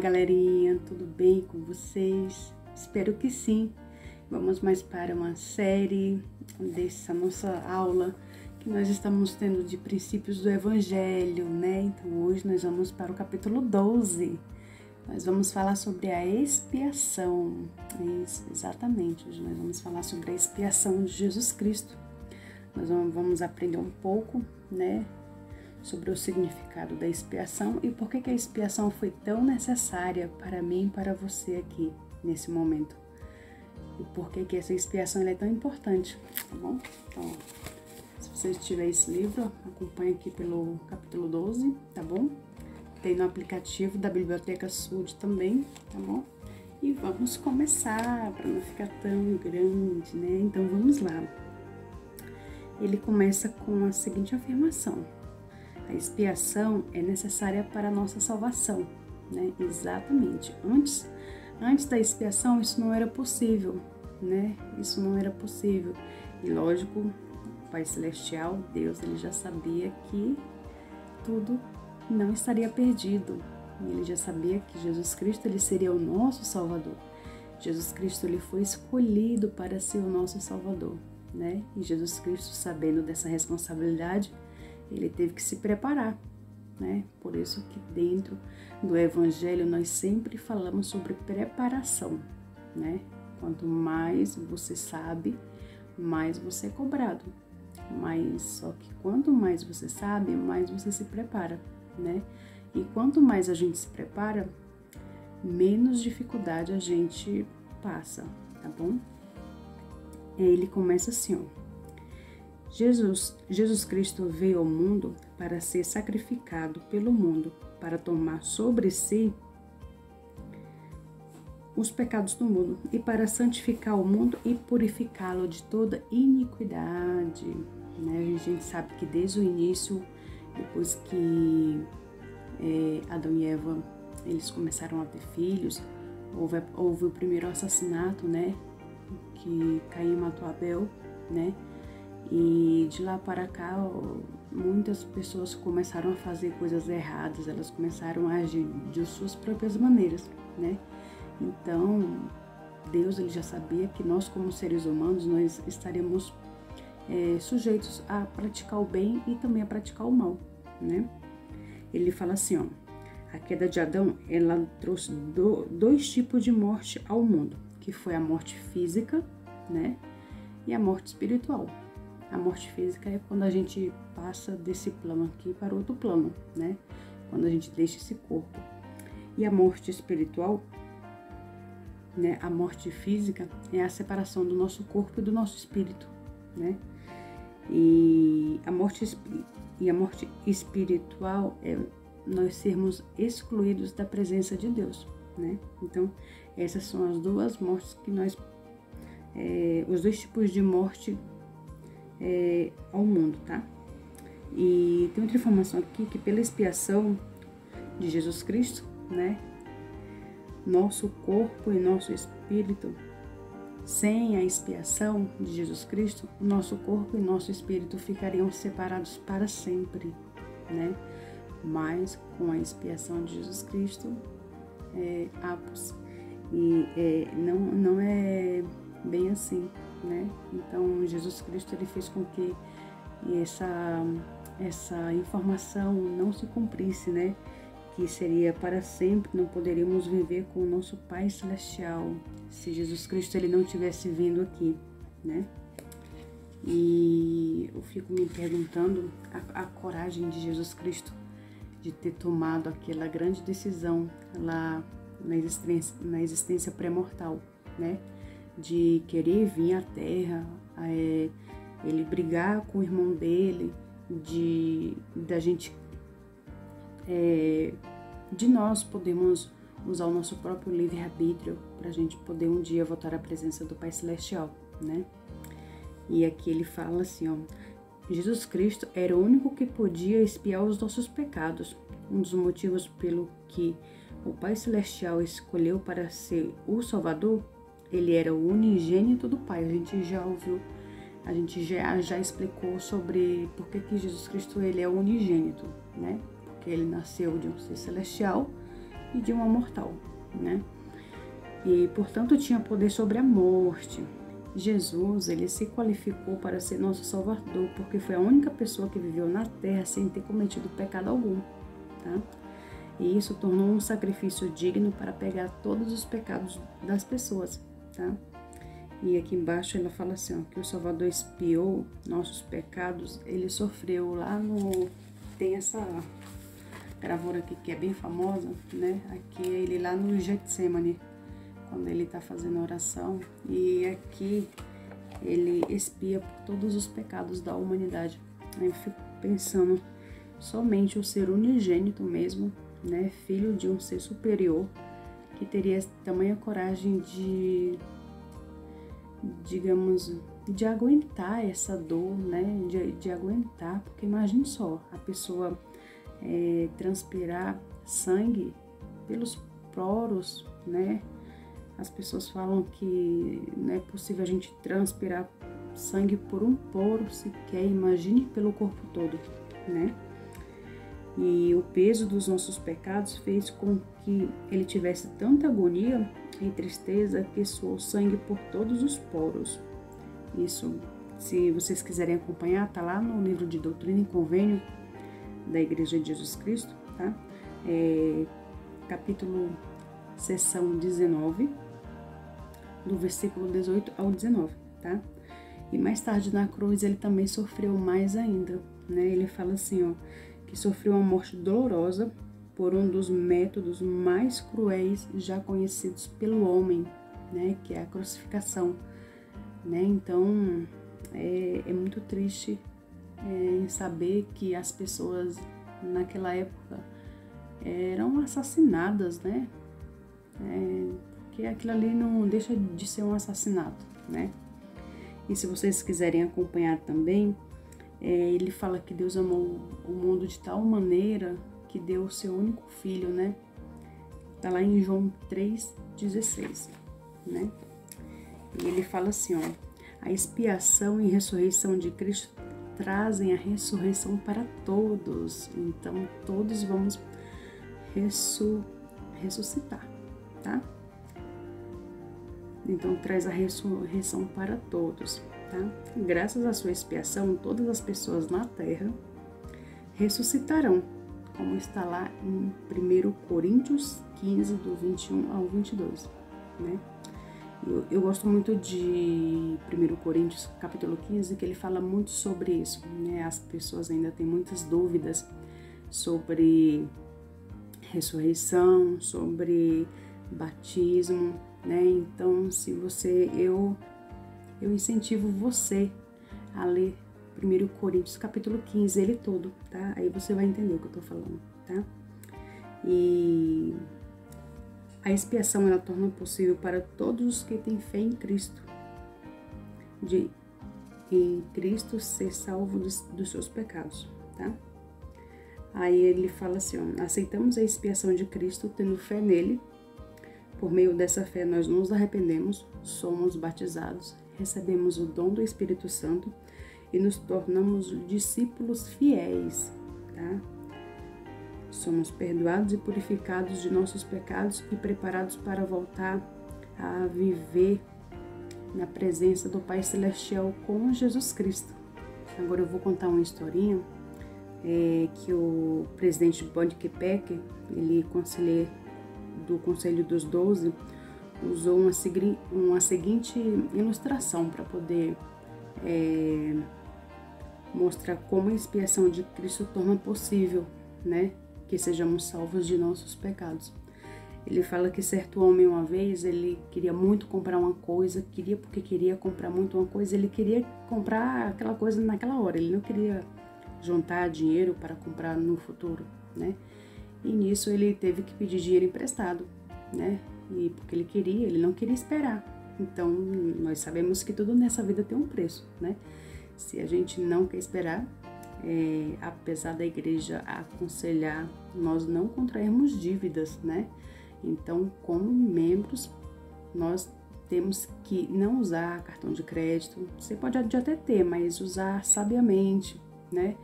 galerinha, tudo bem com vocês? Espero que sim. Vamos mais para uma série dessa nossa aula que nós estamos tendo de princípios do Evangelho, né? Então hoje nós vamos para o capítulo 12. Nós vamos falar sobre a expiação. Isso, exatamente. Hoje nós vamos falar sobre a expiação de Jesus Cristo. Nós vamos aprender um pouco, né, sobre o significado da expiação e por que a expiação foi tão necessária para mim e para você aqui, nesse momento. E por que essa expiação é tão importante, tá bom? Então, se você tiver esse livro, acompanhe aqui pelo capítulo 12, tá bom? Tem no aplicativo da Biblioteca Sud também, tá bom? E vamos começar, para não ficar tão grande, né? Então, vamos lá. Ele começa com a seguinte afirmação: a expiação é necessária para a nossa salvação, né? Exatamente. Antes da expiação, isso não era possível, né? Isso não era possível. E lógico, o Pai Celestial, Deus, ele já sabia que tudo não estaria perdido. Ele já sabia que Jesus Cristo, ele seria o nosso Salvador. Jesus Cristo, ele foi escolhido para ser o nosso Salvador, né? E Jesus Cristo, sabendo dessa responsabilidade, ele teve que se preparar, né? Por isso que dentro do Evangelho nós sempre falamos sobre preparação, né? Quanto mais você sabe, mais você é cobrado. Mas só que quanto mais você sabe, mais você se prepara, né? E quanto mais a gente se prepara, menos dificuldade a gente passa, tá bom? Ele começa assim, ó. Jesus Cristo veio ao mundo para ser sacrificado pelo mundo, para tomar sobre si os pecados do mundo e para santificar o mundo e purificá-lo de toda iniquidade, né? A gente sabe que desde o início, depois que Adão e Eva eles começaram a ter filhos, houve o primeiro assassinato, né? Que Caim matou Abel, né? E de lá para cá, muitas pessoas começaram a fazer coisas erradas, elas começaram a agir de suas próprias maneiras, né? Então, Deus, ele já sabia que nós, como seres humanos, nós estaremos sujeitos a praticar o bem e também a praticar o mal, né? Ele fala assim, ó, a queda de Adão, ela trouxe dois tipos de morte ao mundo, que foi a morte física, né? E a morte espiritual. A morte física é quando a gente passa desse plano aqui para outro plano, né? Quando a gente deixa esse corpo. E a morte espiritual, né? A morte física é a separação do nosso corpo e do nosso espírito, né? E a morte espiritual é nós sermos excluídos da presença de Deus, né? Então, essas são as duas mortes que nós... os dois tipos de morte ao mundo, tá? E tem outra informação aqui, que pela expiação de Jesus Cristo, né, nosso corpo e nosso espírito, sem a expiação de Jesus Cristo, nosso corpo e nosso espírito ficariam separados para sempre, né? Mas com a expiação de Jesus Cristo, apos. E não é bem assim, né? Então, Jesus Cristo, ele fez com que essa informação não se cumprisse, né? Que seria para sempre, não poderíamos viver com o nosso Pai Celestial se Jesus Cristo, ele não tivesse vindo aqui, né? E eu fico me perguntando a coragem de Jesus Cristo de ter tomado aquela grande decisão lá na existência pré-mortal, né? De querer vir à Terra, ele brigar com o irmão dele, da gente, de nós podemos usar o nosso próprio livre-arbítrio para a gente poder um dia voltar à presença do Pai Celestial, né? E aqui ele fala assim, ó, Jesus Cristo era o único que podia expiar os nossos pecados. Um dos motivos pelo que o Pai Celestial escolheu para ser o Salvador, ele era o unigênito do Pai. A gente já ouviu, a gente já explicou sobre por que Jesus Cristo ele é o unigênito, né? Porque ele nasceu de um ser celestial e de uma mortal, né? E, portanto, tinha poder sobre a morte. Jesus, ele se qualificou para ser nosso Salvador, porque foi a única pessoa que viveu na terra sem ter cometido pecado algum, tá? E isso tornou um sacrifício digno para pegar todos os pecados das pessoas, tá? E aqui embaixo ela fala assim, ó, que o Salvador expiou nossos pecados, ele sofreu lá no... Tem essa gravura aqui que é bem famosa, né? Aqui é ele lá no Getsemane, quando ele tá fazendo oração, e aqui ele expia por todos os pecados da humanidade. Aí eu fico pensando, somente o ser unigênito mesmo, né, filho de um ser superior, que teria tamanha coragem de, digamos, de aguentar essa dor, né, de aguentar, porque imagine só, a pessoa transpirar sangue pelos poros, né? As pessoas falam que não é possível a gente transpirar sangue por um poro sequer, imagine pelo corpo todo, né? E o peso dos nossos pecados fez com que ele tivesse tanta agonia e tristeza que suou sangue por todos os poros. Isso, se vocês quiserem acompanhar, tá lá no livro de Doutrina e Convênio da Igreja de Jesus Cristo, tá? Capítulo, seção 19, do versículo 18 ao 19, tá? E mais tarde na cruz ele também sofreu mais ainda, né? Ele fala assim, ó, que sofreu uma morte dolorosa por um dos métodos mais cruéis já conhecidos pelo homem, né? Que é a crucificação, né? Então, é muito triste saber que as pessoas naquela época eram assassinadas, né? Porque aquilo ali não deixa de ser um assassinato, né? E se vocês quiserem acompanhar também, ele fala que Deus amou o mundo de tal maneira que deu o seu único filho, né? Tá lá em João 3,16, né? E ele fala assim, ó, a expiação e ressurreição de Cristo trazem a ressurreição para todos. Então, todos vamos ressuscitar, tá? Então, traz a ressurreição para todos, tá? Graças à sua expiação, todas as pessoas na terra ressuscitarão, como está lá em 1 Coríntios 15, do 21 ao 22, né? Eu gosto muito de 1 Coríntios, capítulo 15, que ele fala muito sobre isso, né? As pessoas ainda têm muitas dúvidas sobre ressurreição, sobre batismo, né? Então, se você, eu incentivo você a ler 1 Coríntios, capítulo 15, ele todo, tá? Aí você vai entender o que eu tô falando, tá? E a expiação, ela torna possível para todos os que têm fé em Cristo, em Cristo ser salvo dos seus pecados, tá? Aí ele fala assim, ó, aceitamos a expiação de Cristo tendo fé nele. Por meio dessa fé nós nos arrependemos, somos batizados, recebemos o dom do Espírito Santo e nos tornamos discípulos fiéis, tá? Somos perdoados e purificados de nossos pecados e preparados para voltar a viver na presença do Pai Celestial com Jesus Cristo. Agora eu vou contar uma historinha que o presidente Bob Kepek, ele conselheiro do Conselho dos 12, usou uma seguinte ilustração para poder mostrar como a expiação de Cristo torna possível, né, que sejamos salvos de nossos pecados. Ele fala que certo homem, uma vez, ele queria muito comprar uma coisa, porque queria comprar muito uma coisa, ele queria comprar aquela coisa naquela hora, ele não queria juntar dinheiro para comprar no futuro, né? E nisso ele teve que pedir dinheiro emprestado, né? E porque ele não queria esperar. Então, nós sabemos que tudo nessa vida tem um preço, né? Se a gente não quer esperar, apesar da igreja aconselhar nós não contrairmos dívidas, né? Então, como membros, nós temos que não usar cartão de crédito. Você pode até ter, mas usar sabiamente, né?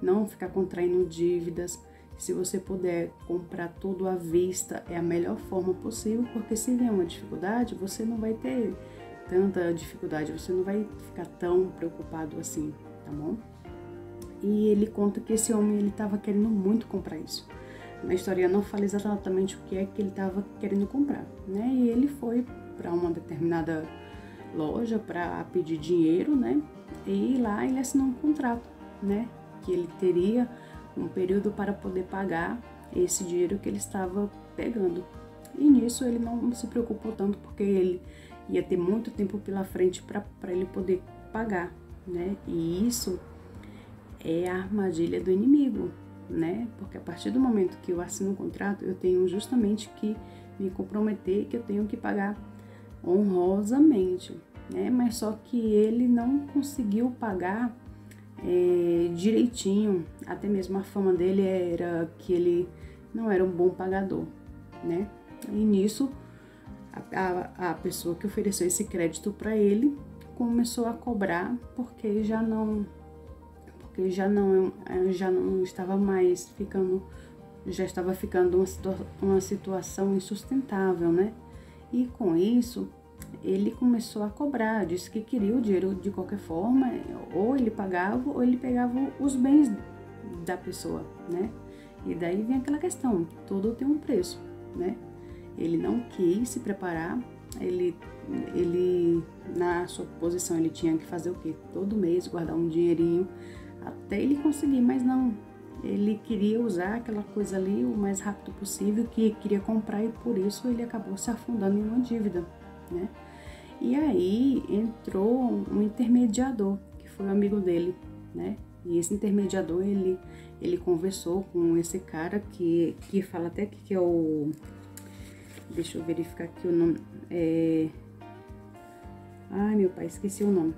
Não ficar contraindo dívidas. Se você puder comprar tudo à vista, é a melhor forma possível, porque se vier uma dificuldade, você não vai ter tanta dificuldade, você não vai ficar tão preocupado assim, tá bom? E ele conta que esse homem, ele estava querendo muito comprar isso. Na história não fala exatamente o que é que ele estava querendo comprar, né? E ele foi para uma determinada loja para pedir dinheiro, né? E lá ele assinou um contrato, né? Que ele teria um período para poder pagar esse dinheiro que ele estava pegando. E nisso ele não se preocupou tanto, porque ele ia ter muito tempo pela frente para ele poder pagar, né? E isso é a armadilha do inimigo, né? Porque a partir do momento que eu assino um contrato, eu tenho justamente que me comprometer que eu tenho que pagar honrosamente, né? Mas só que ele não conseguiu pagar direitinho. Até mesmo a fama dele era que ele não era um bom pagador, né? E nisso a pessoa que ofereceu esse crédito para ele começou a cobrar, porque já não estava mais ficando, já estava ficando uma situação insustentável, né? E com isso ele começou a cobrar, disse que queria o dinheiro de qualquer forma, ou ele pagava ou ele pegava os bens da pessoa, né? E daí vem aquela questão, tudo tem um preço, né? Ele não quis se preparar, ele na sua posição ele tinha que fazer o quê? Todo mês guardar um dinheirinho até ele conseguir, mas não, ele queria usar aquela coisa ali o mais rápido possível, que queria comprar, e por isso ele acabou se afundando em uma dívida, né? E aí entrou um intermediador, que foi um amigo dele, né? E esse intermediador, ele conversou com esse cara que fala até que é o... Deixa eu verificar aqui o nome. Ai, meu pai, esqueci o nome.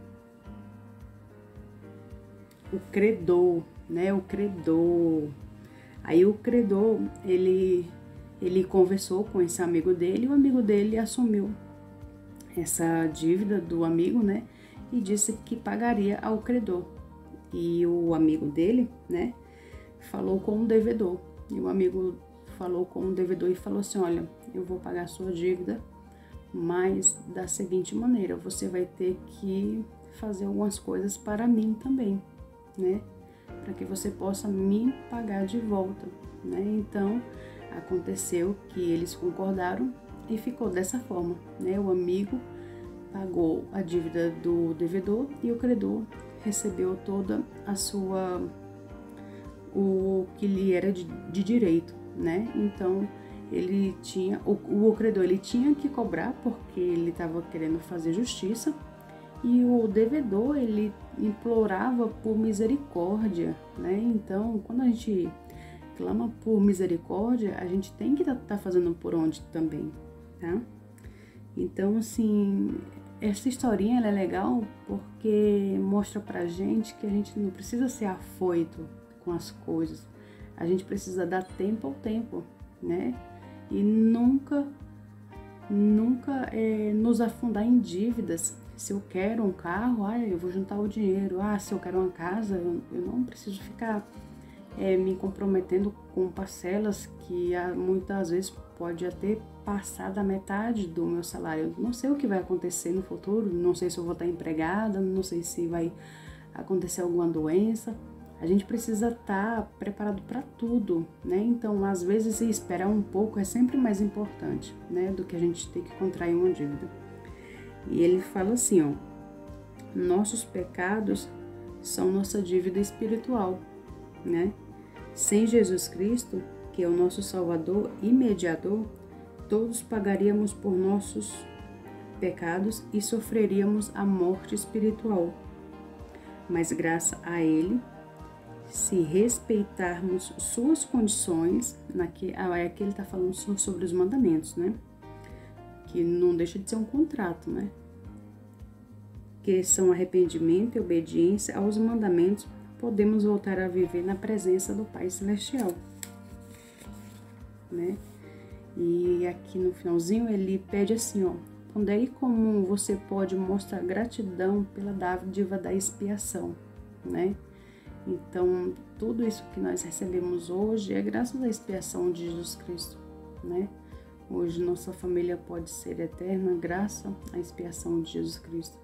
O credor, né? O credor. Aí o credor, ele conversou com esse amigo dele, e o amigo dele assumiu essa dívida do amigo, né? E disse que pagaria ao credor. E o amigo dele, né? Falou com o devedor. E o amigo falou com o devedor e falou assim: olha, eu vou pagar a sua dívida, mas da seguinte maneira, você vai ter que fazer algumas coisas para mim também, né? Para que você possa me pagar de volta, né? Então, aconteceu que eles concordaram e ficou dessa forma, né? O amigo pagou a dívida do devedor e o credor recebeu toda a sua... o que lhe era de direito, né? Então, ele tinha... O credor, ele tinha que cobrar porque ele estava querendo fazer justiça, e o devedor, ele implorava por misericórdia, né? Então, quando a gente clama por misericórdia, a gente tem que estar fazendo por onde também, tá? Então, assim, essa historinha ela é legal porque mostra pra gente que a gente não precisa ser afoito com as coisas. A gente precisa dar tempo ao tempo, né? E nunca nos afundar em dívidas. Se eu quero um carro, eu vou juntar o dinheiro. Se eu quero uma casa, eu não preciso ficar me comprometendo com parcelas que muitas vezes pode até passar da metade do meu salário. Eu não sei o que vai acontecer no futuro, não sei se eu vou estar empregada, não sei se vai acontecer alguma doença. A gente precisa estar preparado para tudo, né? Então, às vezes, esperar um pouco é sempre mais importante, né? Do que a gente ter que contrair uma dívida. E ele fala assim, ó: nossos pecados são nossa dívida espiritual, né? Sem Jesus Cristo, que é o nosso Salvador e Mediador, todos pagaríamos por nossos pecados e sofreríamos a morte espiritual. Mas graças a Ele, se respeitarmos suas condições, aqui ele está falando sobre os mandamentos, né? Que não deixa de ser um contrato, né? Que são arrependimento e obediência aos mandamentos, podemos voltar a viver na presença do Pai Celestial, né? E aqui no finalzinho ele pede assim, ó: pondere como você pode mostrar gratidão pela dádiva da expiação, né? Então, tudo isso que nós recebemos hoje é graças à expiação de Jesus Cristo, né? Hoje nossa família pode ser eterna graças à expiação de Jesus Cristo.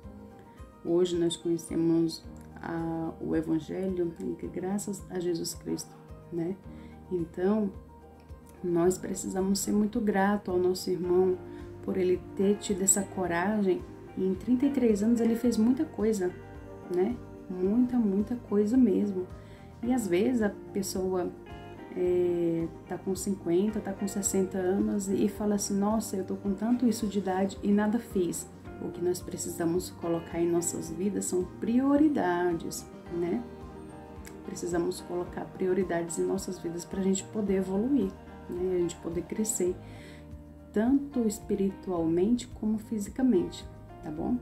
Hoje nós conhecemos o Evangelho graças a Jesus Cristo, né? Então, nós precisamos ser muito gratos ao nosso irmão por ele ter tido essa coragem. E em 33 anos ele fez muita coisa, né? Muita coisa mesmo. E às vezes a pessoa tá com 50, tá com 60 anos e fala assim, nossa, eu tô com tanto isso de idade e nada fiz. O que nós precisamos colocar em nossas vidas são prioridades, né? Precisamos colocar prioridades em nossas vidas para a gente poder evoluir, né? A gente poder crescer, tanto espiritualmente como fisicamente, tá bom?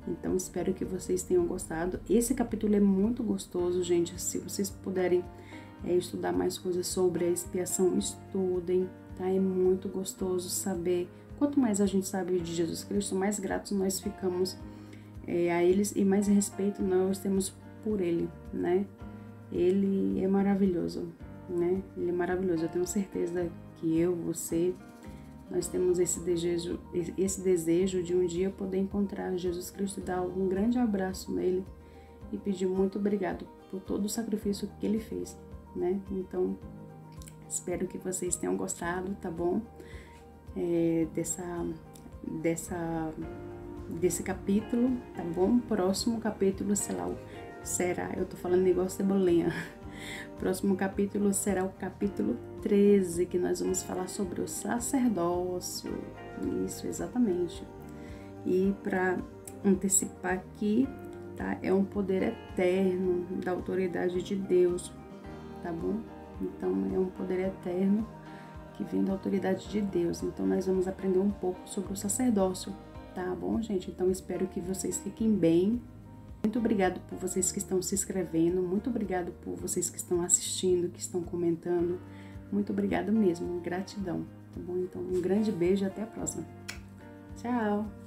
Então, espero que vocês tenham gostado. Esse capítulo é muito gostoso, gente. Se vocês puderem estudar mais coisas sobre a expiação, estudem, tá? É muito gostoso saber. Quanto mais a gente sabe de Jesus Cristo, mais gratos nós ficamos a eles e mais respeito nós temos por ele, né? Ele é maravilhoso, né? Ele é maravilhoso. Eu tenho certeza que você, nós temos esse desejo de um dia poder encontrar Jesus Cristo, dar um grande abraço nele e pedir muito obrigado por todo o sacrifício que ele fez, né? Então, espero que vocês tenham gostado, tá bom? Desse capítulo, tá bom? Próximo capítulo será, eu tô falando negócio de bolinha. Próximo capítulo será o capítulo 13, que nós vamos falar sobre o sacerdócio. Isso, exatamente. E para antecipar aqui, tá? É um poder eterno da autoridade de Deus, tá bom? Então, é um poder eterno que vem da autoridade de Deus. Então, nós vamos aprender um pouco sobre o sacerdócio, tá bom, gente? Então, espero que vocês fiquem bem. Muito obrigado por vocês que estão se inscrevendo, muito obrigado por vocês que estão assistindo, que estão comentando. Muito obrigado mesmo, gratidão, tá bom? Então, um grande beijo e até a próxima. Tchau!